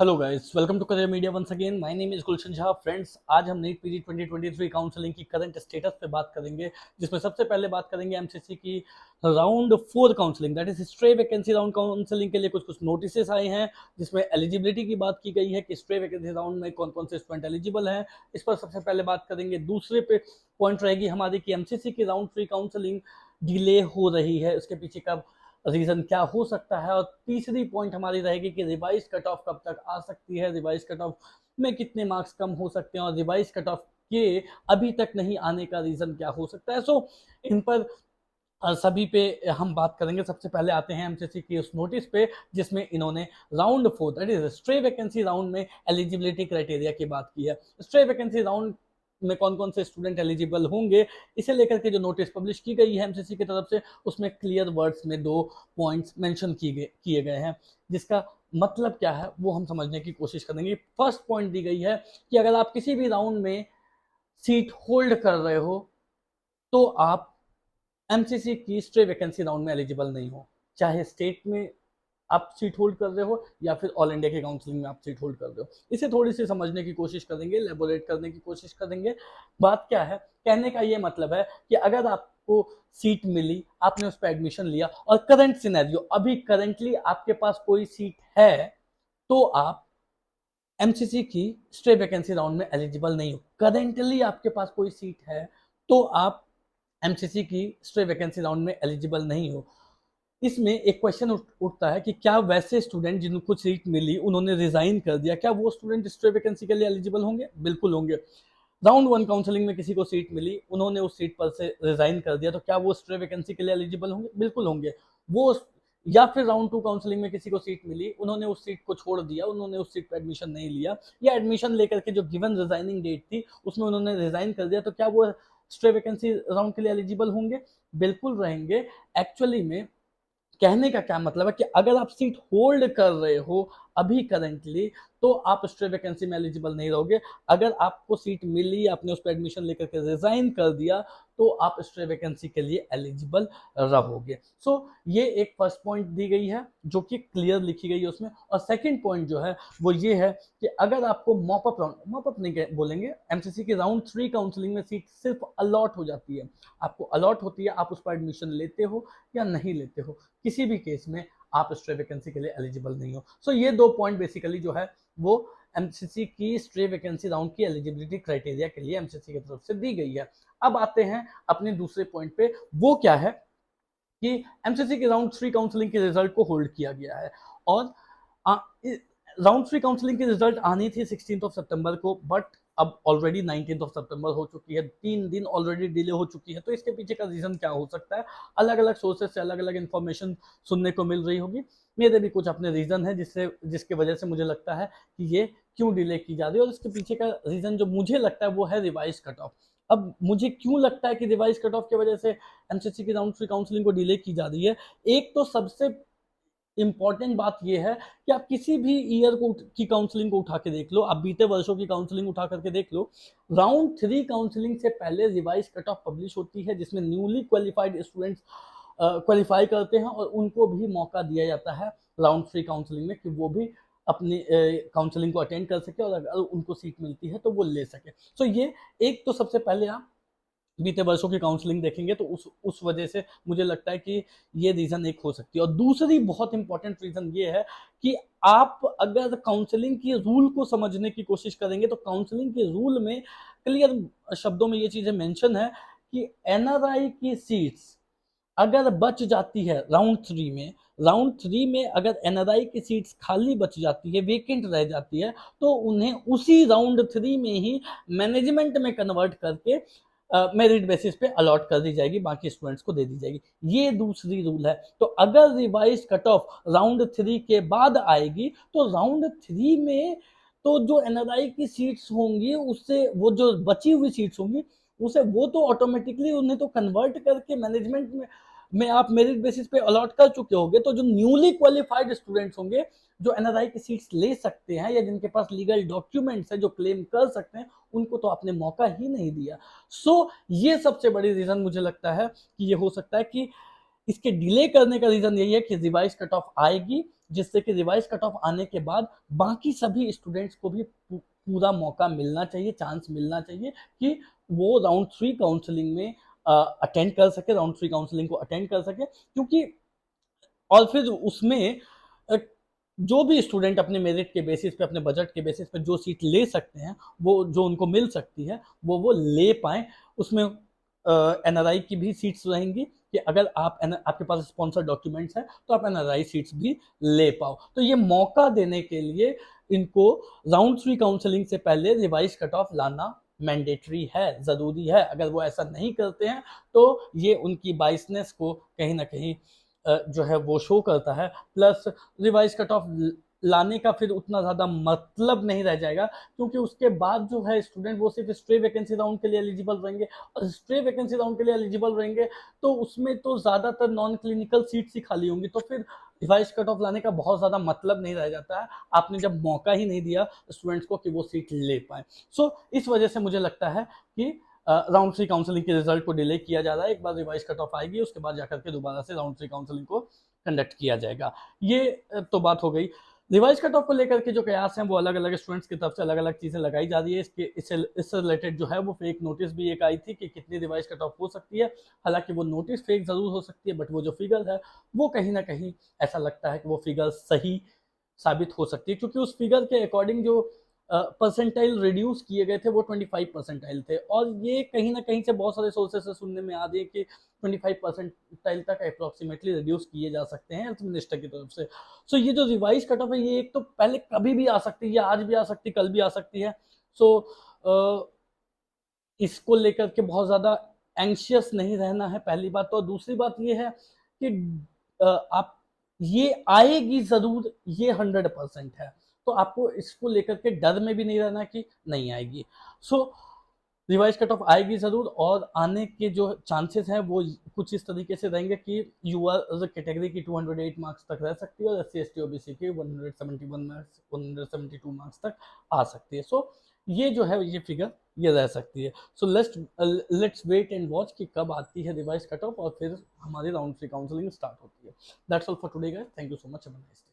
Hello guys, welcome to career media once again. My name is Gulshan Shah. Friends, आज हम NEET PG 2023 counselling की current status पे बात करेंगे, जिसमें सबसे पहले बात करेंगे एमसीसी की round 4 counselling, that is stray vacancy round counselling के लिए कुछ नोटिस आए हैं, जिसमें एलिजिबिलिटी की बात की गई है कि स्ट्रे वैकेंसी राउंड में कौन कौन से स्टूडेंट एलिजिबल हैं। इस पर सबसे पहले बात करेंगे। दूसरे पे पॉइंट रहेगी हमारी कि एमसीसी की राउंड 3 काउंसलिंग डिले हो रही है, उसके पीछे का रीजन क्या हो सकता है। और तीसरी पॉइंट हमारी रहेगी कि रिवाइज कट ऑफ कब तक आ सकती है, रिवाइज कट ऑफ में कितने मार्क्स कम हो सकते हैं, और रिवाइज कट ऑफ के अभी तक नहीं आने का रीजन क्या हो सकता है। सो इन पर सभी पे हम बात करेंगे। सबसे पहले आते हैं एमसीसी की उस नोटिस पे जिसमें इन्होंने round 4 that is stray vacancy round में एलिजिबिलिटी क्राइटेरिया की बात की है। स्ट्रे वैकेंसी राउंड में कौन कौन से स्टूडेंट एलिजिबल होंगे, इसे लेकर के जो नोटिस पब्लिश की गई है एमसीसी की तरफ से, उसमें क्लियर वर्ड्स में 2 पॉइंट्स मेंशन किए गए हैं, जिसका मतलब क्या है वो हम समझने की कोशिश करेंगे। फर्स्ट पॉइंट दी गई है कि अगर आप किसी भी राउंड में सीट होल्ड कर रहे हो तो आप एमसीसी की स्ट्रे वैकेंसी राउंड में एलिजिबल नहीं हो, चाहे स्टेट में आप सीट होल्ड कर रहे हो या फिर ऑल इंडिया की काउंसलिंग में आप सीट होल्ड कर रहे हो। इसे थोड़ी सी समझने की कोशिश करेंगे, लेबोरेट करने की कोशिश करेंगे। बात क्या है, कहने का ये मतलब है कि अगर आपको सीट मिली, आपने उस पर एडमिशन लिया और करंट सिनेरियो अभी करंटली आपके पास कोई सीट है, तो आप एमसीसी की स्ट्रे वैकेंसी राउंड में एलिजिबल नहीं हो। करेंटली आपके पास कोई सीट है तो आप एमसीसी की स्ट्रे वैकेंसी राउंड में एलिजिबल नहीं हो। इसमें एक क्वेश्चन उठता है कि क्या वैसे स्टूडेंट जिनको सीट मिली उन्होंने रिजाइन कर दिया, क्या वो स्टूडेंट स्ट्रे वैकेंसी के लिए एलिजिबल होंगे? बिल्कुल होंगे। राउंड 1 काउंसलिंग में किसी को सीट मिली, उन्होंने उस सीट पर से रिजाइन कर दिया, तो क्या वो स्ट्रे वैकेंसी के लिए एलिजिबल होंगे? बिल्कुल होंगे वो। या फिर राउंड 2 काउंसलिंग में किसी को सीट मिली, उन्होंने उस सीट को छोड़ दिया, उन्होंने उस सीट पर एडमिशन नहीं लिया, या एडमिशन लेकर के जो गिवन रिजाइनिंग डेट थी उसमें उन्होंने रिजाइन कर दिया, तो क्या वो स्ट्रे वैकेंसी राउंड के लिए एलिजिबल होंगे? बिल्कुल रहेंगे। एक्चुअली में कहने का क्या मतलब है कि अगर आप सीट होल्ड कर रहे हो अभी करेंटली, तो आप स्ट्रे वैकेंसी में एलिजिबल नहीं रहोगे। अगर आपको सीट मिली, आपने उस पर एडमिशन लेकर के रिजाइन कर दिया, तो आप स्ट्रे वैकेंसी के लिए एलिजिबल रहोगे। सो ये एक फर्स्ट पॉइंट दी गई है जो कि क्लियर लिखी गई है उसमें। और सेकंड पॉइंट जो है वो ये है कि अगर आपको मॉपअप नहीं बोलेंगे, एमसीसी की राउंड 3 काउंसलिंग में सीट सिर्फ अलॉट हो जाती है, आपको अलॉट होती है, आप उस पर एडमिशन लेते हो या नहीं लेते हो, किसी भी केस में आप स्ट्रे वैकेंसी के लिए एलिजिबल नहीं हो। सो ये 2 पॉइंट बेसिकली जो है वो एमसीसी की स्ट्रे वैकेंसी राउंड की एलिजिबिलिटी क्राइटेरिया के लिए एमसीसी की तरफ से दी गई है। अब आते हैं अपने दूसरे पॉइंट पे, वो क्या है कि एमसीसी के राउंड 3 काउंसलिंग के रिजल्ट को होल्ड किया गया है। और राउंड 3 काउंसलिंग की रिजल्ट आनी थी 16 सितंबर को, बट अब ऑलरेडी 19 सितंबर हो चुकी है, 3 दिन ऑलरेडी डिले हो चुकी है। तो इसके पीछे का रीजन क्या हो सकता है? अलग अलग सोर्सेज से अलग अलग इन्फॉर्मेशन सुनने को मिल रही होगी। मेरे भी कुछ अपने रीजन है जिसके वजह से मुझे लगता है कि ये क्यों डिले की जा रही है। और इसके पीछे का रीजन जो मुझे लगता है वो है रिवाइज कट ऑफ। अब मुझे क्यों लगता है कि रिवाइज कट ऑफ की वजह से एमसीसी की राउंड 3 काउंसलिंग को डिले की जा रही है? एक तो सबसे इंपॉर्टेंट बात यह है कि आप किसी भी ईयर को की काउंसलिंग को उठा के देख लो, आप बीते वर्षों की काउंसलिंग उठा करके देख लो, राउंड 3 काउंसलिंग से पहले रिवाइज कट ऑफ पब्लिश होती है, जिसमें न्यूली क्वालिफाइड स्टूडेंट्स क्वालिफाई करते हैं और उनको भी मौका दिया जाता है राउंड 3 काउंसलिंग में कि वो भी अपनी काउंसलिंग को अटेंड कर सके, और अगर उनको सीट मिलती है तो वो ले सके। सो ये एक तो सबसे पहले आप बीते वर्षों की काउंसलिंग देखेंगे तो उस वजह से मुझे लगता है कि ये रीजन एक हो सकती है। और दूसरी बहुत इंपॉर्टेंट रीजन ये है कि आप अगर काउंसलिंग के रूल को समझने की कोशिश करेंगे तो काउंसलिंग के रूल में क्लियर शब्दों में ये चीजें मेंशन है कि एनआरआई की सीट्स अगर बच जाती है राउंड 3 में अगर एनआरआई की सीट्स खाली बच जाती है, वेकेंट रह जाती है, तो उन्हें उसी राउंड 3 में ही मैनेजमेंट में कन्वर्ट करके मेरिट बेसिस पे अलॉट कर दी जाएगी, बाकी स्टूडेंट्स को दे दी जाएगी। ये दूसरी रूल है। तो अगर रिवाइज कट ऑफ राउंड 3 के बाद आएगी तो राउंड 3 में तो जो एनआरआई की सीट्स होंगी उससे वो जो बची हुई सीट्स होंगी उसे वो तो ऑटोमेटिकली उन्हें तो कन्वर्ट करके मैनेजमेंट में आप मेरिट बेसिस पे अलॉट कर चुके होंगे। तो जो न्यूली क्वालिफाइड स्टूडेंट्स होंगे जो एनआरआई की सीट्स ले सकते हैं या जिनके पास लीगल डॉक्यूमेंट्स है जो क्लेम कर सकते हैं, उनको तो आपने मौका ही नहीं दिया। सो ये सबसे बड़ी रीजन मुझे लगता है कि ये हो सकता है कि इसके डिले करने का रीजन यही है कि रिवाइज कट ऑफ आएगी, जिससे कि रिवाइज कट ऑफ आने के बाद बाकी सभी स्टूडेंट्स को भी पूरा मौका मिलना चाहिए, चांस मिलना चाहिए कि वो राउंड 3 काउंसलिंग में अटेंड कर सके, राउंड 3 काउंसलिंग को अटेंड कर सके। क्योंकि और फिर उसमें जो भी स्टूडेंट अपने मेरिट के बेसिस पे, अपने बजट के बेसिस पे जो सीट ले सकते हैं, वो जो उनको मिल सकती है वो ले पाएँ। उसमें एनआरआई की भी सीट्स रहेंगी कि अगर आपके पास स्पॉन्सर डॉक्यूमेंट्स है तो आप एनआरआई सीट्स भी ले पाओ। तो ये मौका देने के लिए इनको राउंड 3 काउंसलिंग से पहले रिवाइज कट ऑफ लाना मैंडेटरी है, ज़रूरी है। अगर वो ऐसा नहीं करते हैं तो ये उनकी बाइसनेस को कहीं ना कहीं जो है वो शो करता है। प्लस रिवाइज कट ऑफ लाने का फिर उतना ज़्यादा मतलब नहीं रह जाएगा, क्योंकि उसके बाद जो है स्टूडेंट वो सिर्फ स्ट्रे वैकेंसी राउंड के लिए एलिजिबल रहेंगे, और स्ट्रे वैकेंसी राउंड के लिए एलिजिबल रहेंगे तो उसमें तो ज़्यादातर नॉन क्लिनिकल सीट्स ही खाली होंगी। तो फिर रिवाइज कट ऑफ लाने का बहुत ज़्यादा मतलब नहीं रह जाता है, आपने जब मौका ही नहीं दिया स्टूडेंट्स को कि वो सीट ले पाए। सो इस वजह से मुझे लगता है कि राउंड 3 काउंसलिंग के रिजल्ट को डिले किया जा रहा है। एक बार रिवाइज कट ऑफ आएगी उसके बाद जाकर के दोबारा से राउंड 3 काउंसलिंग को कंडक्ट किया जाएगा। ये तो बात हो गई। रिवाइज कट ऑफ को लेकर के जो कयास हैं वो अलग अलग स्टूडेंट्स की तरफ से अलग अलग चीज़ें लगाई जा रही है। इससे रिलेटेड जो है वो फेक नोटिस भी एक आई थी कि कितनी रिवाइज कट ऑफ हो सकती है। हालांकि वो नोटिस फेक ज़रूर हो सकती है, बट वो जो फिगर है वो कहीं ना कहीं ऐसा लगता है कि वो फिगर सही साबित हो सकती है, क्योंकि उस फिगर के अकॉर्डिंग जो परसेंटाइल रिड्यूस किए गए थे वो 25 परसेंटाइल थे, और ये कहीं ना कहीं से बहुत सारे सोर्सेस से सुनने में आ रही है कि 25 परसेंटाइल तक अप्रोक्सीमेटली रिड्यूस किए जा सकते हैं हेल्थ मिनिस्टर की तरफ से। सो ये जो रिवाइज कट ऑफ है ये एक तो पहले कभी भी आ सकती है, आज भी आ सकती है, कल भी आ सकती है। सो इसको लेकर के बहुत ज़्यादा एंशियस नहीं रहना है, पहली बात। तो दूसरी बात ये है कि आप ये आएगी ज़रूर, ये 100% है, तो आपको इसको लेकर के डर में भी नहीं रहना कि नहीं आएगी। सो रिवाइज कट ऑफ आएगी ज़रूर, और आने के जो चांसेस हैं वो कुछ इस तरीके से रहेंगे कि यूआर कैटेगरी की 208 मार्क्स तक रह सकती है और SC/ST OBC की 171 मार्क्स 172 मार्क्स तक आ सकती है। सो ये जो है ये फिगर ये रह सकती है। So let's wait and watch कि कब आती है रिवाइज कट ऑफ और फिर हमारी राउंड 3 काउंसलिंग स्टार्ट होती है। That's all for today guys, thank you so much, have a nice day.